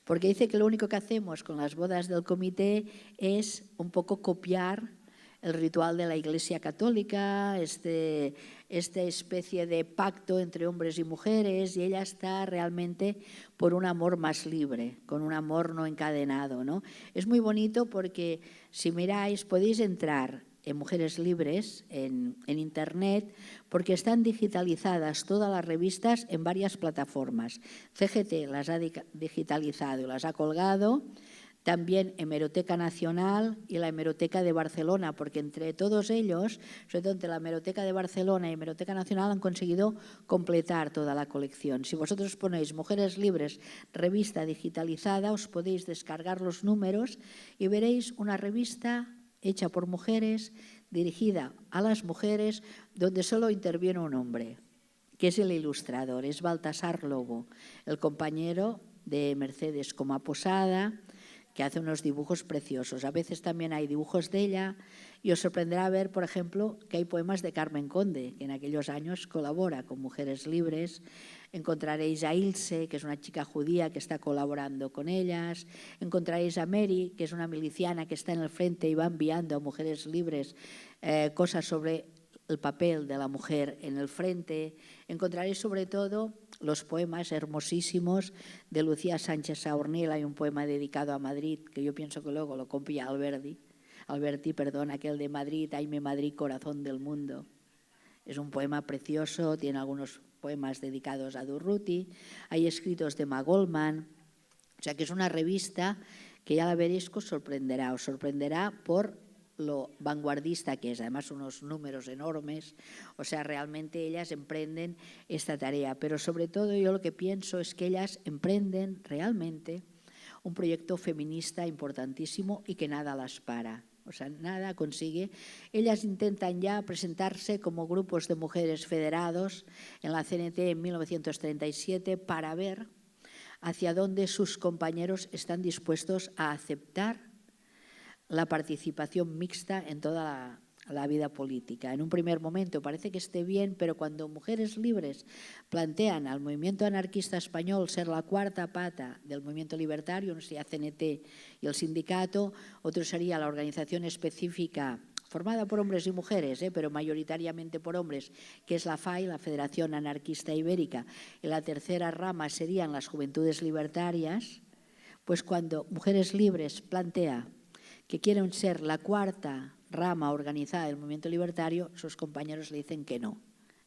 Porque dice que lo único que hacemos con las bodas del comité es un poco copiar el ritual de la Iglesia Católica, esta especie de pacto entre hombres y mujeres, y ella está realmente por un amor más libre, con un amor no encadenado, ¿no? Es muy bonito porque si miráis, podéis entrar en Mujeres Libres en Internet porque están digitalizadas todas las revistas en varias plataformas. CGT las ha digitalizado y las ha colgado. También Hemeroteca Nacional y la Hemeroteca de Barcelona, porque entre todos ellos, sobre todo entre la Hemeroteca de Barcelona y Hemeroteca Nacional, han conseguido completar toda la colección. Si vosotros ponéis Mujeres Libres, revista digitalizada, os podéis descargar los números y veréis una revista hecha por mujeres, dirigida a las mujeres, donde solo interviene un hombre, que es el ilustrador, es Baltasar Lobo, el compañero de Mercedes Coma Posada, que hace unos dibujos preciosos. A veces también hay dibujos de ella y os sorprenderá ver, por ejemplo, que hay poemas de Carmen Conde, que en aquellos años colabora con Mujeres Libres. Encontraréis a Ilse, que es una chica judía que está colaborando con ellas. Encontraréis a Mary, que es una miliciana que está en el frente y va enviando a Mujeres Libres cosas sobre el papel de la mujer en el frente. Encontraréis sobre todo los poemas hermosísimos de Lucía Sánchez Saornil. Hay un poema dedicado a Madrid, que yo pienso que luego lo copia Alberti, aquel de Madrid, ay mi Madrid, corazón del mundo. Es un poema precioso, tiene algunos poemas dedicados a Durruti, hay escritos de Emma Goldman, o sea que es una revista que ya la veréis que os sorprenderá por lo vanguardista que es, además unos números enormes, o sea, realmente ellas emprenden esta tarea, pero sobre todo yo lo que pienso es que ellas emprenden realmente un proyecto feminista importantísimo y que nada las para. O sea, nada consigue. Ellas intentan ya presentarse como grupos de mujeres federados en la CNT en 1937 para ver hacia dónde sus compañeros están dispuestos a aceptar la participación mixta en toda la vida política. En un primer momento parece que esté bien, pero cuando Mujeres Libres plantean al movimiento anarquista español ser la cuarta pata del movimiento libertario, no sería CNT y el sindicato, otro sería la organización específica formada por hombres y mujeres, pero mayoritariamente por hombres, que es la FAI, la Federación Anarquista Ibérica, y la tercera rama serían las Juventudes Libertarias, pues cuando Mujeres Libres plantea que quieren ser la cuarta rama organizada del movimiento libertario, sus compañeros le dicen que no,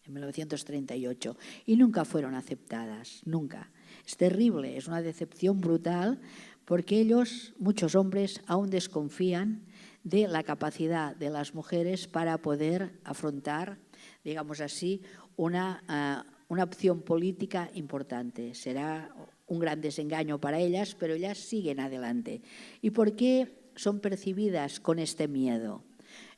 en 1938, y nunca fueron aceptadas, nunca. Es terrible, es una decepción brutal, porque ellos, muchos hombres, aún desconfían de la capacidad de las mujeres para poder afrontar, digamos así, una opción política importante. Será un gran desengaño para ellas, pero ellas siguen adelante. ¿Y por qué son percibidas con este miedo?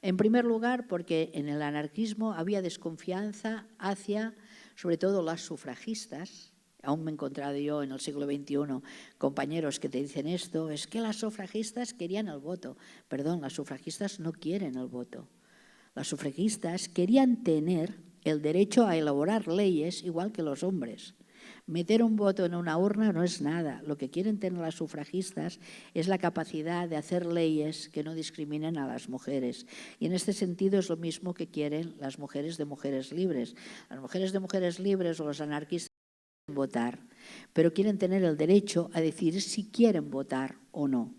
En primer lugar, porque en el anarquismo había desconfianza hacia, sobre todo, las sufragistas. Aún me he encontrado yo en el siglo XXI compañeros que te dicen esto, es que las sufragistas querían el voto. Perdón, las sufragistas no quieren el voto. Las sufragistas querían tener el derecho a elaborar leyes igual que los hombres. Meter un voto en una urna no es nada. Lo que quieren tener las sufragistas es la capacidad de hacer leyes que no discriminen a las mujeres. Y en este sentido es lo mismo que quieren las mujeres de Mujeres Libres. Las mujeres de Mujeres Libres o los anarquistas quieren votar, pero quieren tener el derecho a decidir si quieren votar o no.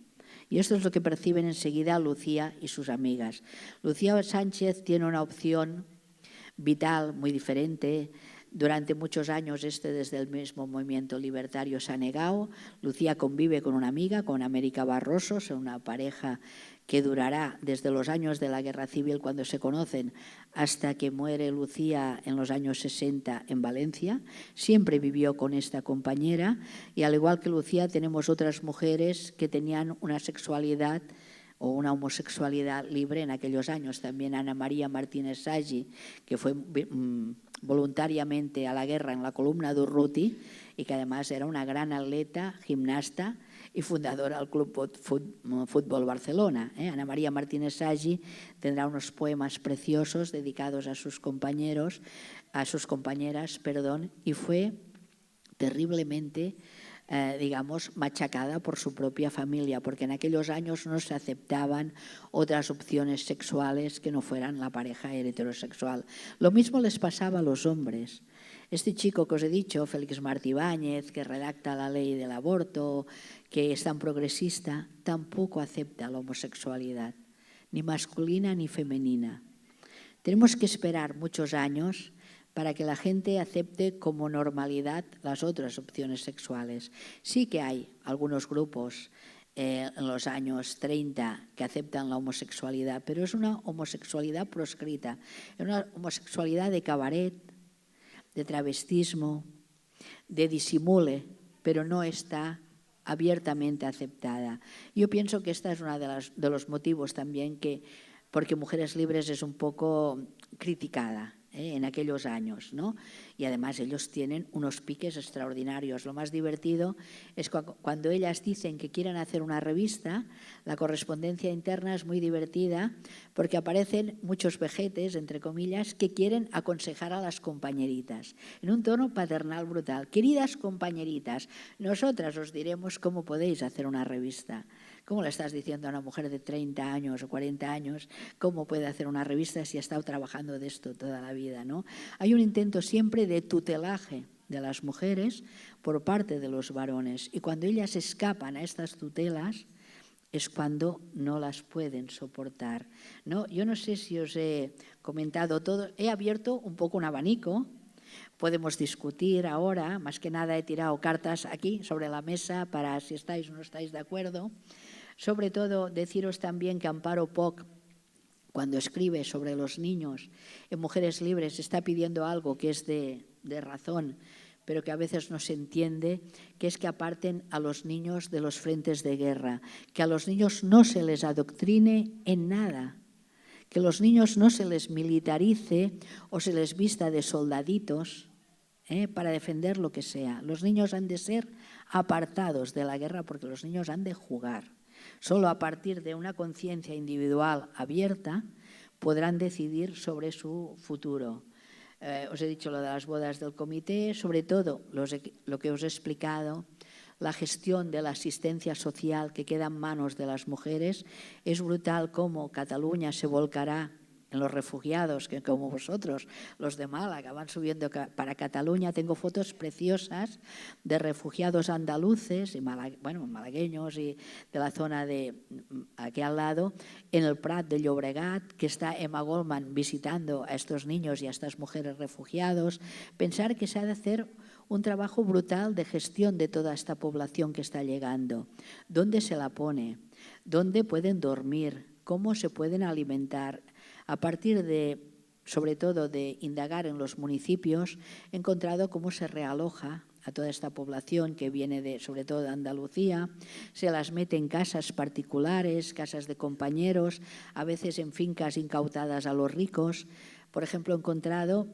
Y esto es lo que perciben enseguida Lucía y sus amigas. Lucía Sánchez tiene una opción vital muy diferente. Durante muchos años, desde el mismo movimiento libertario se ha negado. Lucía convive con una amiga, con América Barroso, son una pareja que durará desde los años de la Guerra Civil, cuando se conocen, hasta que muere Lucía en los años 60 en Valencia. Siempre vivió con esta compañera y, al igual que Lucía, tenemos otras mujeres que tenían una sexualidad o una homosexualidad libre en aquellos años. También Ana María Martínez Sagi, que fue voluntariamente a la guerra en la columna de Urruti y que además era una gran atleta, gimnasta y fundadora del Club Fútbol Barcelona. Ana María Martínez Sagi tendrá unos poemas preciosos dedicados a sus compañeros, a sus compañeras, y fue terriblemente machacada por su propia familia, porque en aquellos años no se aceptaban otras opciones sexuales que no fueran la pareja heterosexual. Lo mismo les pasaba a los hombres. Este chico que os he dicho, Félix Martí Báñez, que redacta la ley del aborto, que es tan progresista, tampoco acepta la homosexualidad, ni masculina ni femenina. Tenemos que esperar muchos años para que la gente acepte como normalidad las otras opciones sexuales. Sí que hay algunos grupos en los años 30 que aceptan la homosexualidad, pero es una homosexualidad proscrita, es una homosexualidad de cabaret, de travestismo, de disimule, pero no está abiertamente aceptada. Yo pienso que esta es uno de los motivos también porque Mujeres Libres es un poco criticada en aquellos años, ¿no? Y además ellos tienen unos piques extraordinarios. Lo más divertido es cuando ellas dicen que quieren hacer una revista, la correspondencia interna es muy divertida porque aparecen muchos vejetes, entre comillas, que quieren aconsejar a las compañeritas en un tono paternal brutal. Queridas compañeritas, nosotras os diremos cómo podéis hacer una revista. ¿Cómo le estás diciendo a una mujer de 30 años o 40 años cómo puede hacer una revista si ha estado trabajando de esto toda la vida, ¿no? Hay un intento siempre de tutelaje de las mujeres por parte de los varones, y cuando ellas escapan a estas tutelas es cuando no las pueden soportar, ¿no? Yo no sé si os he comentado todo, he abierto un poco un abanico. Podemos discutir ahora, más que nada he tirado cartas aquí sobre la mesa para si estáis o no estáis de acuerdo. Sobre todo, deciros también que Amparo Poch cuando escribe sobre los niños en Mujeres Libres, está pidiendo algo que es de razón, pero que a veces no se entiende, que es que aparten a los niños de los frentes de guerra, que a los niños no se les adoctrine en nada, que los niños no se les militarice o se les vista de soldaditos para defender lo que sea. Los niños han de ser apartados de la guerra porque los niños han de jugar. Solo a partir de una conciencia individual abierta podrán decidir sobre su futuro. Os he dicho lo de las bodas del comité, sobre todo lo que os he explicado, la gestión de la asistencia social que queda en manos de las mujeres. Es brutal cómo Cataluña se volcará en los refugiados, que como vosotros, los de Málaga, van subiendo para Cataluña. Tengo fotos preciosas de refugiados andaluces y malagueños y de la zona de aquí al lado, en el Prat de Llobregat, que está Emma Goldman visitando a estos niños y a estas mujeres refugiados. Pensar que se ha de hacer un trabajo brutal de gestión de toda esta población que está llegando. ¿Dónde se la pone? ¿Dónde pueden dormir? ¿Cómo se pueden alimentar? A partir de, sobre todo, de indagar en los municipios, he encontrado cómo se realoja a toda esta población que viene sobre todo de Andalucía, se las mete en casas particulares, casas de compañeros, a veces en fincas incautadas a los ricos. Por ejemplo, he encontrado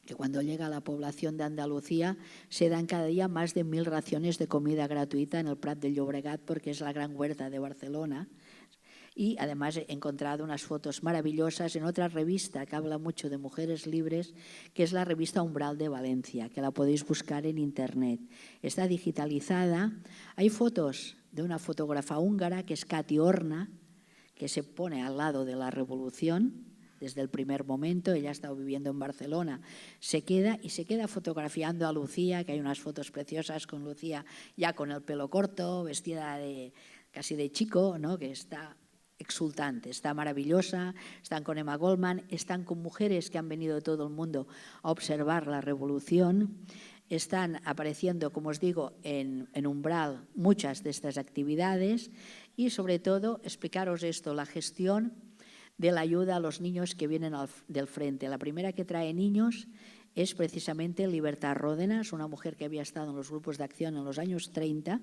que cuando llega la población de Andalucía se dan cada día más de 1000 raciones de comida gratuita en el Prat del Llobregat, porque es la gran huerta de Barcelona. Y además he encontrado unas fotos maravillosas en otra revista que habla mucho de mujeres libres, que es la revista Umbral de Valencia, que la podéis buscar en internet. Está digitalizada. Hay fotos de una fotógrafa húngara, que es Katy Horna, que se pone al lado de la revolución desde el primer momento. Ella ha estado viviendo en Barcelona, se queda fotografiando a Lucía, que hay unas fotos preciosas con Lucía ya con el pelo corto, vestida casi de chico, ¿no? Que está exultante, está maravillosa. Están con Emma Goldman, están con mujeres que han venido de todo el mundo a observar la revolución. Están apareciendo, como os digo, en Umbral muchas de estas actividades y, sobre todo, explicaros esto, la gestión de la ayuda a los niños que vienen del frente. La primera que trae niños es precisamente Libertad Ródenas, una mujer que había estado en los grupos de acción en los años 30,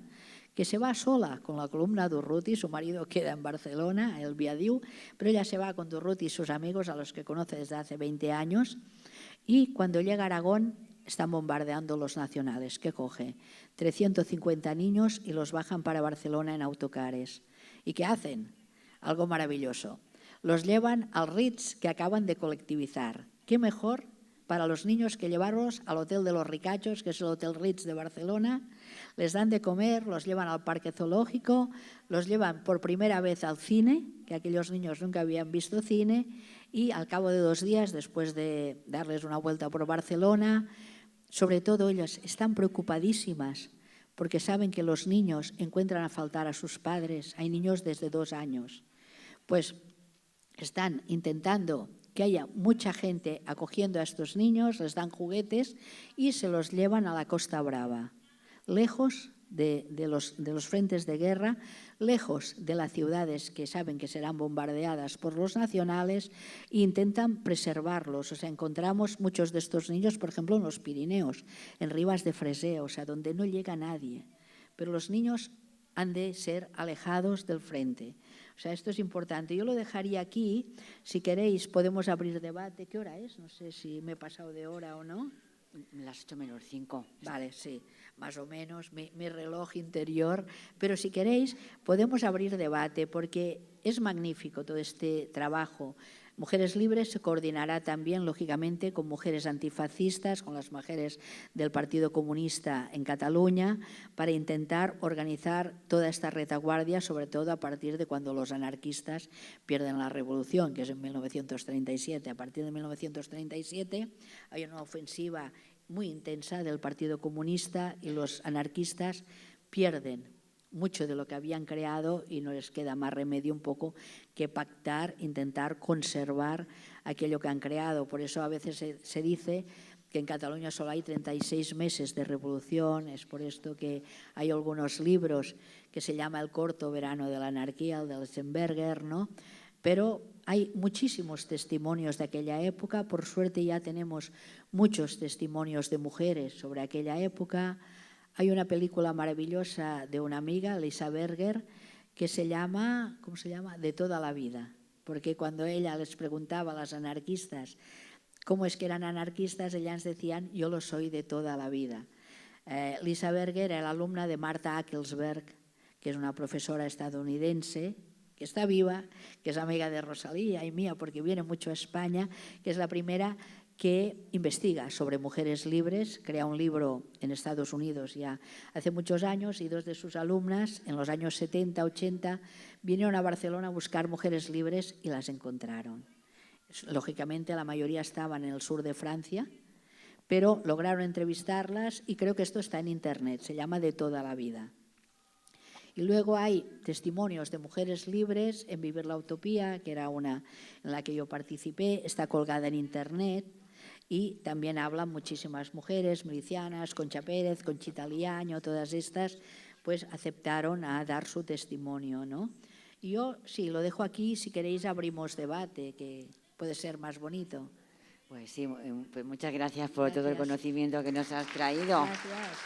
que se va sola con la columna d'Urruti. Su marido queda en Barcelona, el Viadiu, pero ella se va con d'Urruti y sus amigos, a los que conoce desde hace 20 años, y cuando llega a Aragón están bombardeando los nacionales. ¿Qué coge? 350 niños y los bajan para Barcelona en autocares. ¿Y qué hacen? Algo maravilloso. Los llevan al Ritz, que acaban de colectivizar. ¿Qué mejor para los niños que llevarlos al Hotel de los Ricachos, que es el Hotel Ritz de Barcelona? Les dan de comer, los llevan al parque zoológico, los llevan por primera vez al cine, que aquellos niños nunca habían visto cine, y al cabo de 2 días, después de darles una vuelta por Barcelona, sobre todo ellas están preocupadísimas porque saben que los niños encuentran a faltar a sus padres. Hay niños desde 2 años. Pues están intentando que haya mucha gente acogiendo a estos niños, les dan juguetes y se los llevan a la Costa Brava, lejos de los frentes de guerra, lejos de las ciudades que saben que serán bombardeadas por los nacionales, e intentan preservarlos. O sea, encontramos muchos de estos niños, por ejemplo, en los Pirineos, en Ribas de Freser, o sea, donde no llega nadie. Pero los niños han de ser alejados del frente. O sea, esto es importante. Yo lo dejaría aquí. Si queréis, podemos abrir debate. ¿Qué hora es? No sé si me he pasado de hora o no. Las 8:05. Vale, sí, más o menos, mi reloj interior. Pero si queréis, podemos abrir debate, porque es magnífico todo este trabajo. Mujeres Libres se coordinará también, lógicamente, con mujeres antifascistas, con las mujeres del Partido Comunista en Cataluña, para intentar organizar toda esta retaguardia, sobre todo a partir de cuando los anarquistas pierden la revolución, que es en 1937. A partir de 1937 hay una ofensiva muy intensa del Partido Comunista y los anarquistas pierden mucho de lo que habían creado y no les queda más remedio un poco que pactar, intentar conservar aquello que han creado. Por eso a veces se dice que en Cataluña solo hay 36 meses de revolución. Es por esto que hay algunos libros que se llama El corto verano de la anarquía, el de Elsenberger, ¿no? Pero hay muchísimos testimonios de aquella época. Por suerte ya tenemos muchos testimonios de mujeres sobre aquella época. Hay una película maravillosa de una amiga, Lisa Berger, que se llama, ¿cómo se llama? De toda la vida. Porque cuando ella les preguntaba a las anarquistas cómo es que eran anarquistas, ellas decían, yo lo soy de toda la vida. Lisa Berger era la alumna de Martha Ackelsberg, que es una profesora estadounidense, que está viva, que es amiga de Rosalía y mía, porque viene mucho a España, que es la primera que investiga sobre mujeres libres, crea un libro en Estados Unidos ya hace muchos años, y dos de sus alumnas en los años 70, 80 vinieron a Barcelona a buscar mujeres libres y las encontraron. Lógicamente la mayoría estaban en el sur de Francia, pero lograron entrevistarlas y creo que esto está en internet, se llama De toda la vida. Y luego hay testimonios de mujeres libres en Vivir la Utopía, que era una en la que yo participé, está colgada en internet. Y también hablan muchísimas mujeres, milicianas, Concha Pérez, Conchita Liaño, todas estas, pues aceptaron a dar su testimonio, ¿no? Y yo, sí, lo dejo aquí, si queréis abrimos debate, que puede ser más bonito. Pues sí, pues muchas gracias por todo el conocimiento que nos has traído. Gracias.